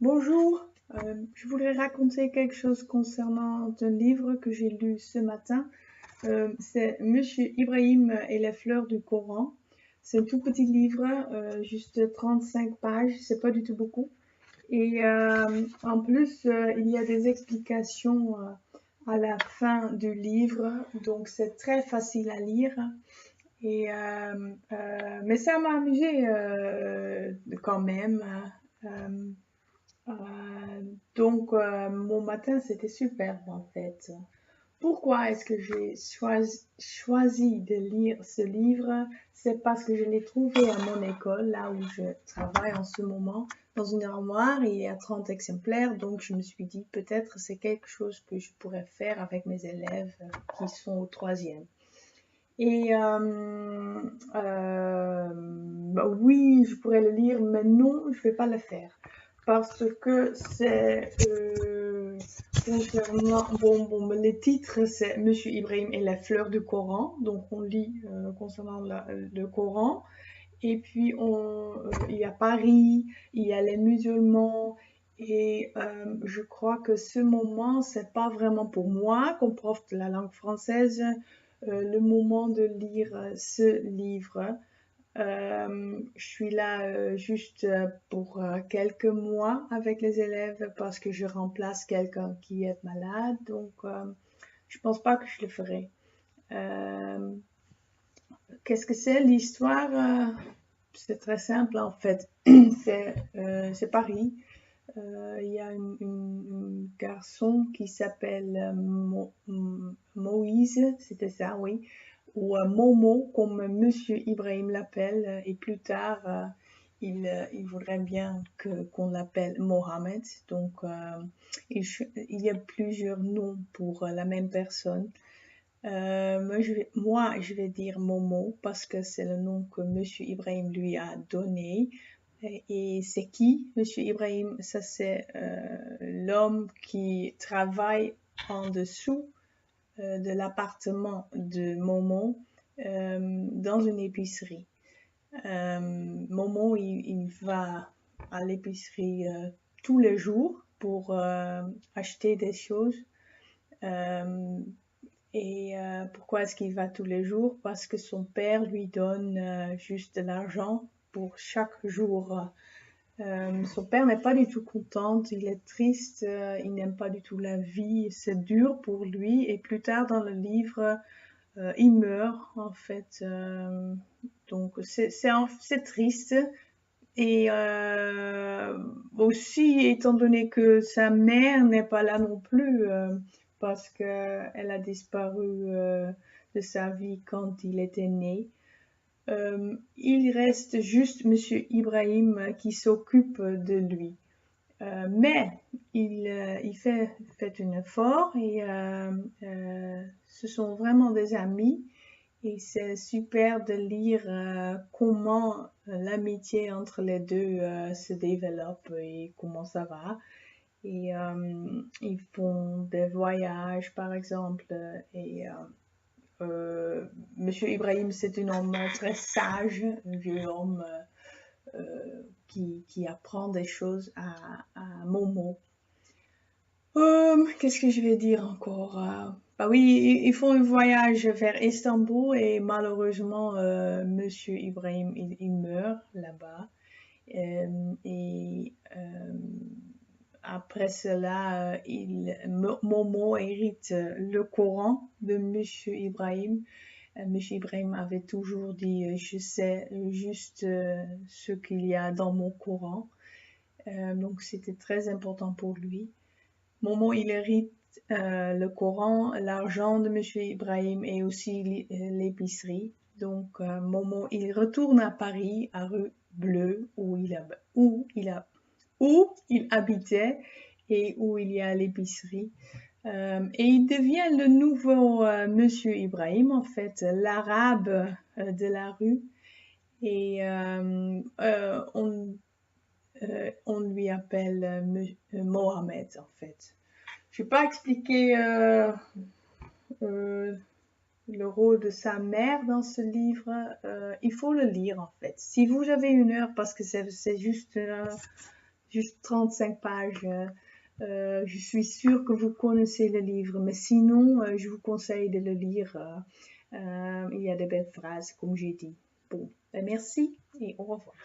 Bonjour, je voudrais raconter quelque chose concernant un livre que j'ai lu ce matin. C'est Monsieur Ibrahim et les fleurs du Coran. C'est un tout petit livre, juste 35 pages, c'est pas du tout beaucoup. Et en plus, il y a des explications à la fin du livre, donc c'est très facile à lire. Et, mais ça m'a amusé quand même. Euh, mon matin, c'était superbe en fait. Pourquoi est-ce que j'ai choisi de lire ce livre? C'est parce que je l'ai trouvé à mon école, là où je travaille en ce moment, dans une armoire. Il y a 30 exemplaires, donc je me suis dit peut-être c'est quelque chose que je pourrais faire avec mes élèves qui sont au troisième. Et bah oui, je pourrais le lire, mais non, je vais pas le faire parce que c'est concernant les titres, c'est Monsieur Ibrahim et la fleur du Coran, donc on lit concernant le Coran. Et puis il y a Paris, il y a les musulmans. Et je crois que ce moment, c'est pas vraiment pour moi, comme prof de la langue française, le moment de lire ce livre. Je suis là juste pour quelques mois avec les élèves parce que je remplace quelqu'un qui est malade, donc je pense pas que je le ferai. Euh, Qu'est-ce que c'est l'histoire? C'est très simple en fait. C'est Paris. Il y a un garçon qui s'appelle Moïse, c'était ça, oui, ou Momo, comme Monsieur Ibrahim l'appelle, et plus tard, il voudrait bien qu'on l'appelle Mohamed. Donc, il y a plusieurs noms pour la même personne. Moi, je vais dire Momo parce que c'est le nom que Monsieur Ibrahim lui a donné. Et c'est qui, Monsieur Ibrahim? Ça, c'est l'homme qui travaille en dessous de l'appartement de Momo dans une épicerie. Momo, il va à l'épicerie tous les jours pour acheter des choses. Euh, Pourquoi est-ce qu'il va tous les jours? Parce que son père lui donne juste de l'argent pour chaque jour. Son père n'est pas du tout content, il est triste, il n'aime pas du tout la vie, c'est dur pour lui. Et plus tard dans le livre, il meurt en fait. Donc c'est triste. Et aussi, étant donné que sa mère n'est pas là non plus, parce qu'elle a disparu de sa vie quand il était né, il reste juste Monsieur Ibrahim qui s'occupe de lui. Mais il fait un effort et ce sont vraiment des amis. Et c'est super de lire comment l'amitié entre les deux se développe et comment ça va. Et ils font des voyages, par exemple. Et Monsieur Ibrahim, c'est un homme très sage, un vieux homme qui apprend des choses à Momo. Qu'est-ce que je vais dire encore? Bah oui, ils font un voyage vers Istanbul et malheureusement, Monsieur Ibrahim, il meurt là-bas. Et après cela, Momo hérite le Coran de Monsieur Ibrahim. Monsieur Ibrahim avait toujours dit, je sais juste ce qu'il y a dans mon Coran. Donc c'était très important pour lui. Momo, il hérite le Coran, l'argent de Monsieur Ibrahim et aussi l'épicerie. Donc, Momo, il retourne à Paris, à rue Bleue, où il habitait et où il y a l'épicerie. Et il devient le nouveau Monsieur Ibrahim, en fait, l'arabe de la rue. Et on lui appelle Mohamed, en fait. Je ne vais pas expliquer euh, le rôle de sa mère dans ce livre. Il faut le lire en fait. Si vous avez une heure, parce que c'est juste juste 35 pages. Je suis sûre que vous connaissez le livre, mais sinon, je vous conseille de le lire. Il y a de belles phrases, comme j'ai dit. Bon, ben merci et au revoir.